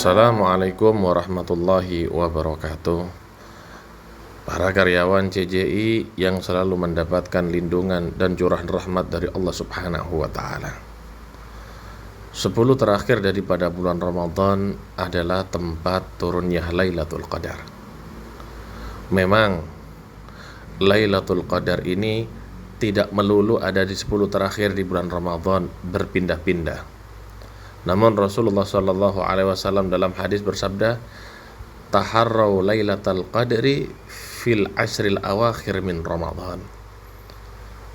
Assalamualaikum warahmatullahi wabarakatuh. Para karyawan CJI yang selalu mendapatkan lindungan dan curahan rahmat dari Allah Subhanahu wa Ta'ala. 10 terakhir daripada bulan Ramadan adalah tempat turunnya Lailatul Qadar. Memang Lailatul Qadar ini tidak melulu ada di 10 terakhir di bulan Ramadan, berpindah-pindah. Namun Rasulullah SAW dalam hadis bersabda, taharrau lailatal qadri fil asril awakhir min Ramadan.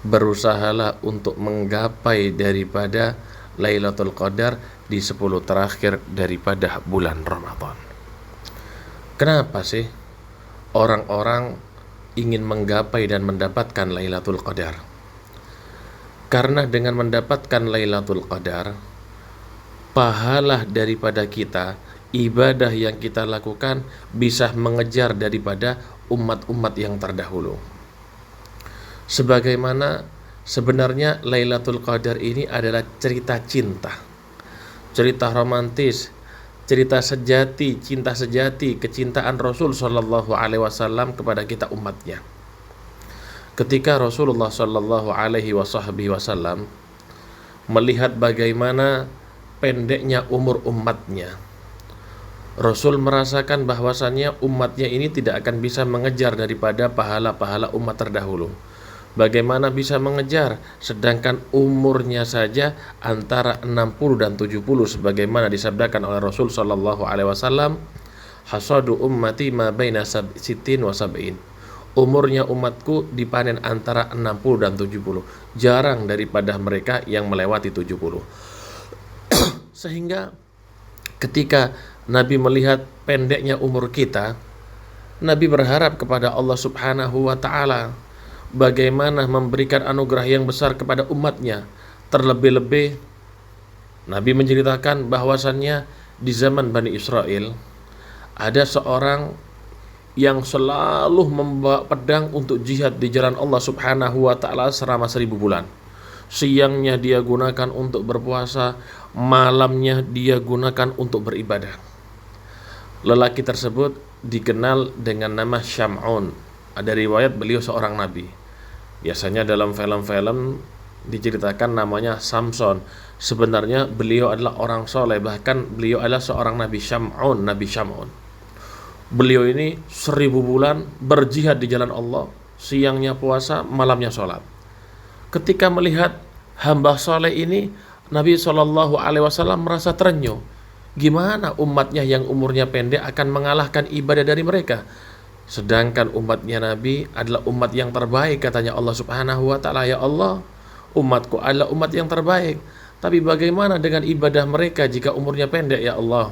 Berusahalah untuk menggapai daripada Lailatul Qadar di 10 terakhir daripada bulan Ramadan. Kenapa sih orang-orang ingin menggapai dan mendapatkan Lailatul Qadar? Karena dengan mendapatkan Lailatul Qadar, pahala daripada kita, ibadah yang kita lakukan bisa mengejar daripada umat-umat yang terdahulu. Sebagaimana sebenarnya Lailatul Qadar ini adalah cerita cinta, cerita romantis, cerita sejati, cinta sejati, kecintaan Rasul Shallallahu Alaihi Wasallam kepada kita umatnya. Ketika Rasulullah Shallallahu Alaihi Wasallam melihat bagaimana pendeknya umur umatnya, Rasul merasakan bahwasannya umatnya ini tidak akan bisa mengejar daripada pahala-pahala umat terdahulu. Bagaimana bisa mengejar sedangkan umurnya saja antara 60 dan 70, sebagaimana disabdakan oleh Rasul sallallahu alaihi wasallam, hasadu ummati ma baina sittin wa sab'in. Umurnya umatku dipanen antara 60 dan 70. Jarang daripada mereka yang melewati 70. Sehingga ketika Nabi melihat pendeknya umur kita, Nabi berharap kepada Allah Subhanahu wa Ta'ala bagaimana memberikan anugerah yang besar kepada umatnya. Terlebih-lebih Nabi menceritakan bahwasannya di zaman Bani Israel ada seorang yang selalu membawa pedang untuk jihad di jalan Allah Subhanahu wa Ta'ala selama 1000 bulan. Siangnya dia gunakan untuk berpuasa, malamnya dia gunakan untuk beribadah. Lelaki tersebut dikenal dengan nama Syam'un. Ada riwayat beliau seorang nabi. Biasanya dalam film-film diceritakan namanya Samson. Sebenarnya beliau adalah orang soleh, bahkan beliau adalah seorang nabi Syam'un, Nabi Syam'un. Beliau ini 1000 bulan berjihad di jalan Allah, siangnya puasa, malamnya sholat. Ketika melihat hamba soleh ini, Nabi SAW merasa terenyuh. Gimana umatnya yang umurnya pendek akan mengalahkan ibadah dari mereka? Sedangkan umatnya Nabi adalah umat yang terbaik, katanya Allah Subhanahu wa Ta'ala. Ya Allah, umatku adalah umat yang terbaik, tapi bagaimana dengan ibadah mereka jika umurnya pendek, ya Allah?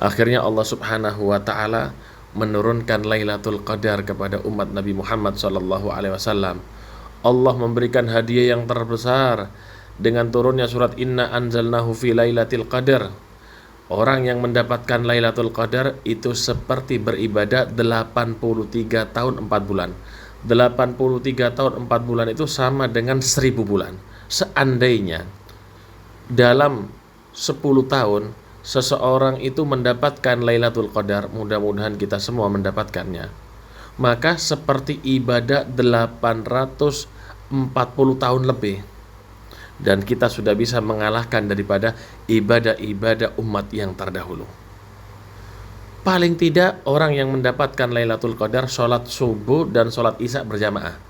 Akhirnya Allah Subhanahu wa Ta'ala menurunkan Lailatul Qadar kepada umat Nabi Muhammad SAW. Allah memberikan hadiah yang terbesar dengan turunnya surat Inna anzalnahu fi lailatul qadar. Orang yang mendapatkan Lailatul Qadar itu seperti beribadah 83 tahun 4 bulan. 83 tahun 4 bulan itu sama dengan 1000 bulan. Seandainya dalam 10 tahun seseorang itu mendapatkan Lailatul Qadar, mudah-mudahan kita semua mendapatkannya, maka seperti ibadah 840 tahun lebih. Dan kita sudah bisa mengalahkan daripada ibadah-ibadah umat yang terdahulu. Paling tidak orang yang mendapatkan Lailatul Qadar sholat subuh dan sholat isya berjamaah.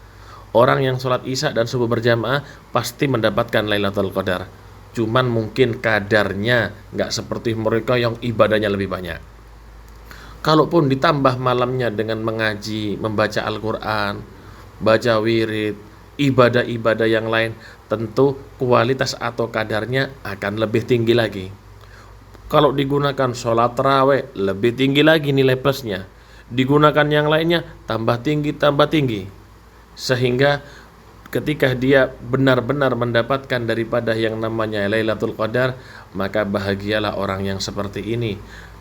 Orang yang sholat isya dan subuh berjamaah pasti mendapatkan Lailatul Qadar. Cuman mungkin kadarnya nggak seperti mereka yang ibadahnya lebih banyak. Kalaupun ditambah malamnya dengan mengaji, membaca Al-Quran, baca wirid, ibadah-ibadah yang lain, tentu kualitas atau kadarnya akan lebih tinggi lagi. Kalau digunakan sholat tarawih, lebih tinggi lagi nilai plusnya. Digunakan yang lainnya, tambah tinggi. Sehingga ketika dia benar-benar mendapatkan daripada yang namanya Lailatul Qadar, maka bahagialah orang yang seperti ini.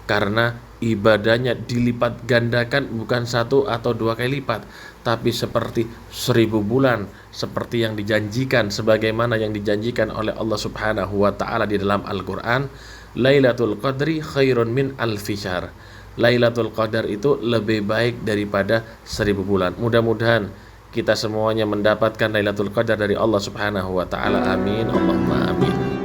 Karena ibadahnya dilipat gandakan, bukan 1 atau 2 kali lipat, tapi seperti 1000 bulan, seperti yang dijanjikan, sebagaimana yang dijanjikan oleh Allah Subhanahu wa Ta'ala di dalam Al-Quran. Lailatul Qadri khairun min alfi syahr. Lailatul Qadar itu lebih baik daripada 1000 bulan. Mudah-mudahan kita semuanya mendapatkan Lailatul Qadar dari Allah Subhanahu wa taala. Amin. Allahumma amin.